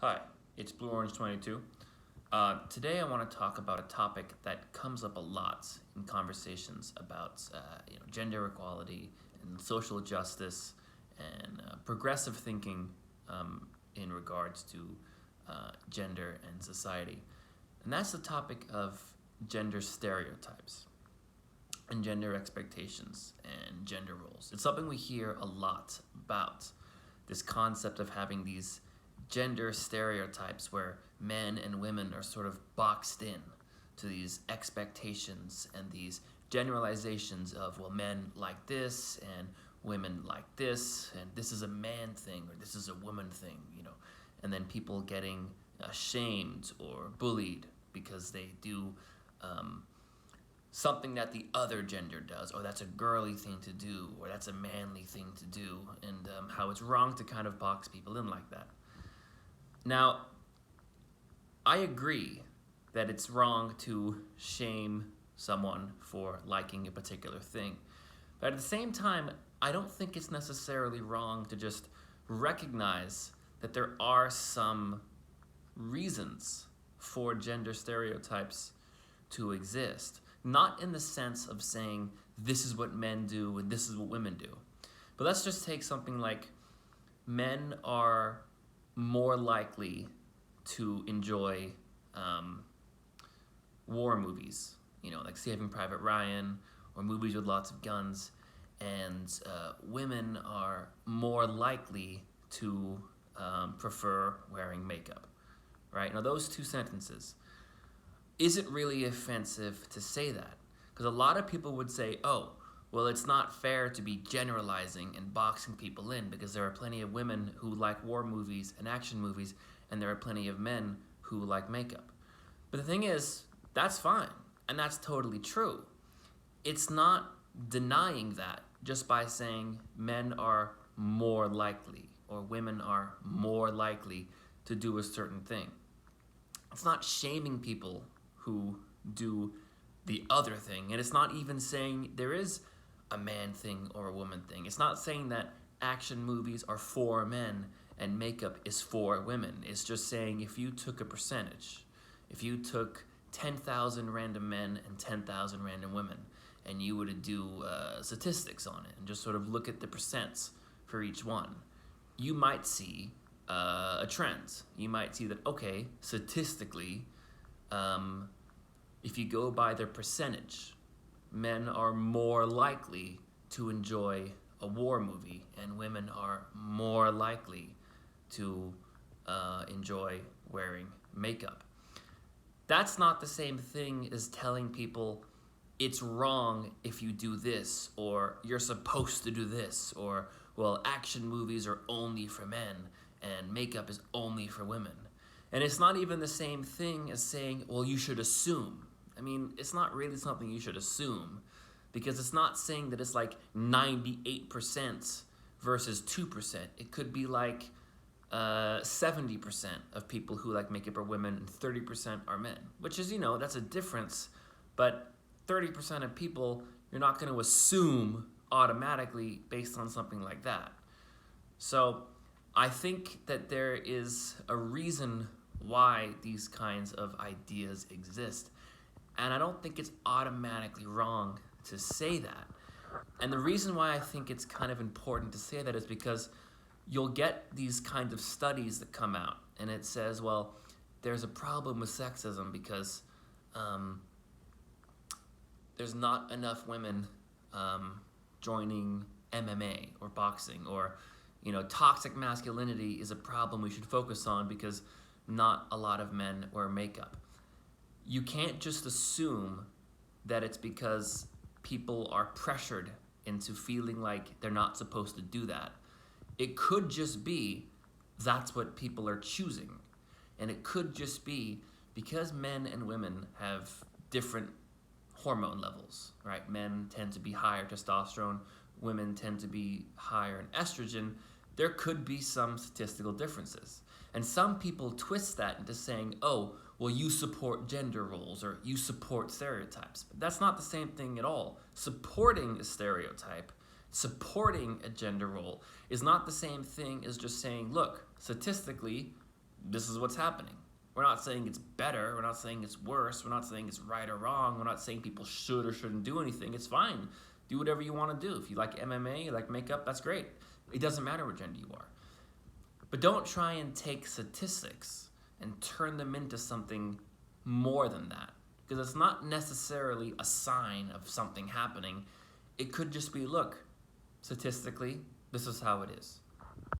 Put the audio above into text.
Hi, it's Blue Orange 22. Today I want to talk about a topic that comes up a lot in conversations about gender equality and social justice and progressive thinking in regards to gender and society. And that's the topic of gender stereotypes and gender expectations and gender roles. It's something we hear a lot about, this concept of having these gender stereotypes where men and women are sort of boxed in to these expectations and these generalizations of, well, men like this and women like this, and this is a man thing or this is a woman thing. And then people getting shamed or bullied because they do something that the other gender does, or that's a girly thing to do, or that's a manly thing to do, and how it's wrong to kind of box people in like that. Now, I agree that it's wrong to shame someone for liking a particular thing. But at the same time, I don't think it's necessarily wrong to just recognize that there are some reasons for gender stereotypes to exist. Not in the sense of saying this is what men do and this is what women do. But let's just take something like men are more likely to enjoy war movies, like Saving Private Ryan or movies with lots of guns, and women are more likely to prefer wearing makeup, right? Now, those two sentences, is it really offensive to say that? Because a lot of people would say, oh, well, it's not fair to be generalizing and boxing people in because there are plenty of women who like war movies and action movies, and there are plenty of men who like makeup. But the thing is, that's fine, and that's totally true. It's not denying that just by saying men are more likely or women are more likely to do a certain thing. It's not shaming people who do the other thing, and it's not even saying there is a man thing or a woman thing. It's not saying that action movies are for men and makeup is for women. It's just saying if you took a percentage, if you took 10,000 random men and 10,000 random women, and you were to do statistics on it and just sort of look at the percents for each one, you might see a trend. You might see that, okay, statistically, if you go by their percentage, men are more likely to enjoy a war movie and women are more likely to enjoy wearing makeup. That's not the same thing as telling people it's wrong if you do this, or you're supposed to do this, or, well, action movies are only for men and makeup is only for women. And it's not even the same thing as saying, well, you should assume. I mean, it's not really something you should assume, because it's not saying that it's like 98% versus 2%. It could be like 70% of people who like makeup are women and 30% are men, which is, that's a difference. But 30% of people, you're not going to assume automatically based on something like that. So I think that there is a reason why these kinds of ideas exist. And I don't think it's automatically wrong to say that. And the reason why I think it's kind of important to say that is because you'll get these kind of studies that come out, and it says, well, there's a problem with sexism because there's not enough women joining MMA or boxing, or toxic masculinity is a problem we should focus on because not a lot of men wear makeup. You can't just assume that it's because people are pressured into feeling like they're not supposed to do that. It could just be that's what people are choosing. And it could just be because men and women have different hormone levels, right? Men tend to be higher testosterone, women tend to be higher in estrogen. There could be some statistical differences. And some people twist that into saying, oh, well, you support gender roles or you support stereotypes. But that's not the same thing at all. Supporting a stereotype, supporting a gender role is not the same thing as just saying, look, statistically, this is what's happening. We're not saying it's better. We're not saying it's worse. We're not saying it's right or wrong. We're not saying people should or shouldn't do anything. It's fine. Do whatever you want to do. If you like MMA, you like makeup, that's great. It doesn't matter what gender you are. But don't try and take statistics and turn them into something more than that. Because it's not necessarily a sign of something happening. It could just be, look, statistically, this is how it is.